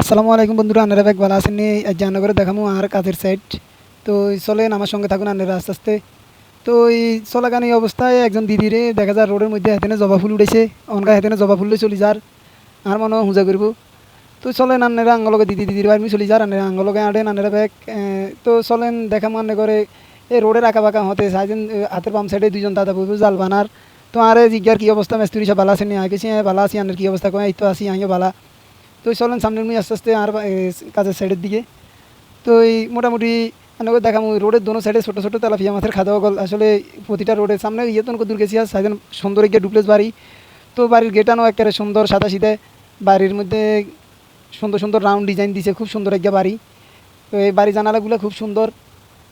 আসসালামু আলাইকুম বন্ধুরা, আপনারা বেশ ভালো আছেন নি? আজ জানা করে দেখামু আর কাজের সাইড। তো চলেন আমার সঙ্গে থাকুন আপনারা আস্তে আস্তে। তো এই চলাকান এই অবস্থায় একজন দিদিরে দেখা যায় রোডের মধ্যে হেতেনে জবা ফুল উঠেছে, অনকা হেতেনে জবা ফুল চলি যার আর মনে হয় হুজা করব। তো চলেন আন্নারা আঙ্গলকে দিদির বাড়ি চলি যার আন্নারা আঙ্গলকে আঁটেন আন্নারা ব্যাগ। তো চলেন দেখামু আন্নে করে এই রোডের আঁকা বাঁকা হতে সাইজেন হাতের বাম সাইডে দুইজন দাদা বইব জাল বানার। তো আরে জিজ্ঞার কি অবস্থা মেস্তুরি সব ভালো আছেন নি? আগে ভালো আছি, আন্নের কি অবস্থা কয়? এই তো আছি আমিও ভালো। তো চলেন সামনের মুই আস্তে আস্তে আর কাজের সাইডের দিকে। তো এই মোটামুটি আপনাকে দেখাম রোডের দোনো সাইডে ছোটো ছোটো তেলাপিয়া মাছের খাওয়া গল। আসলে প্রতিটা রোডের সামনে ইয়ে তো দূর গেছি আর সাইডেন সুন্দর একটা ডুপ্লেস বাড়ি। তো বাড়ির গেটানো একেবারে সুন্দর সাদা সিধে, বাড়ির মধ্যে সুন্দর সুন্দর রাউন্ড ডিজাইন দিছে, খুব সুন্দর একটা বাড়ি। তো এই বাড়ি জানালাগুলো খুব সুন্দর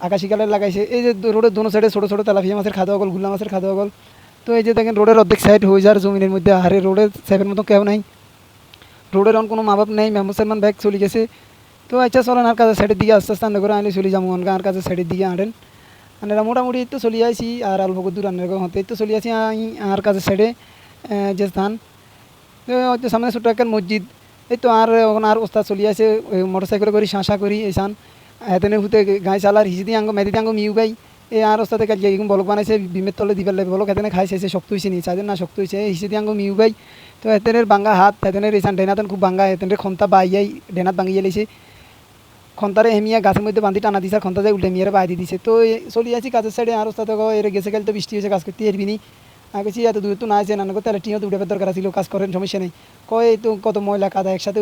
আকাশি কালার লাগাইছে। এই যে রোডের দোনো সাইডে ছোটো ছোটো তেলাপিয়া মাছের খাওয়া গল, গুলা মাছের খাওয়া গল। তো এই যে দেখেন রোডের অর্ধেক সাইড হয়ে যার জমিনের মধ্যে, আরে রোডের সেভেন মতো কেউ নাই, রোডের অন কোনো মা বাপ নেই, মেহমুদ সালমান ব্যাগ চলে গেছে। তো আচ্ছা চলেন আর কাজের সাইডের দিকে আস্তে আস্তে আন্না করে আনলে চলে যাবো আর কাজের সাইডের দিকে আনেন। আনারা মোটামুটি তো চলে আসি আর অল্প দূর আনার হতে তো চলে আসি আমি আর কাজের সাইডে যে স্থান। তো হয়তো সামনে ছোটো একটা মসজিদ। এই তো আর ওখানে আর ওস্তাদ চলে আসে মোটর সাইকেল করি শাঁসা করি এই সান এতেনে হুতে গাই চালার হিসি দিয়ে আঙ্গ মেদি দিয়ে আঙ্গ মিউ গাই। এই আর ওস্তাদে কাজ এরকম বলক বানাইছে বিমের তলে দিবার লাগে বলক এতেনে খাইছে শক্ত হয়েছে নি চাইছেন না শক্ত হয়েছে হিসি দিয়ে আঙ্গ মিউ গাই। তো এতেনের বাঙ্গা হাত এতেনের এই সান ডেনাতেন খুব বাঙ্গা এতেনের খন্তা বাইয়াই ডেনাত ভাঙিয়ে লেছে। খন্তারে হেমিয়া গাছের মধ্যে বান্ধি টানা দিছে আর খন্তা যায় উল্টে মিয়ারে বাই দিয়ে দিছে। তো চলি আছি কাজের সাইডে আর ওস্তাদ এর গেছে কাল তো বৃষ্টি হয়েছে কাজ করতে এরবি নি। আগে এত দূর তো না আছে নানা তাহলে টিও তো উঠে দরকার ছিল, কাজ করেন সমস্যা নেই। কয় তো কত ময়লা কাদা একসাথে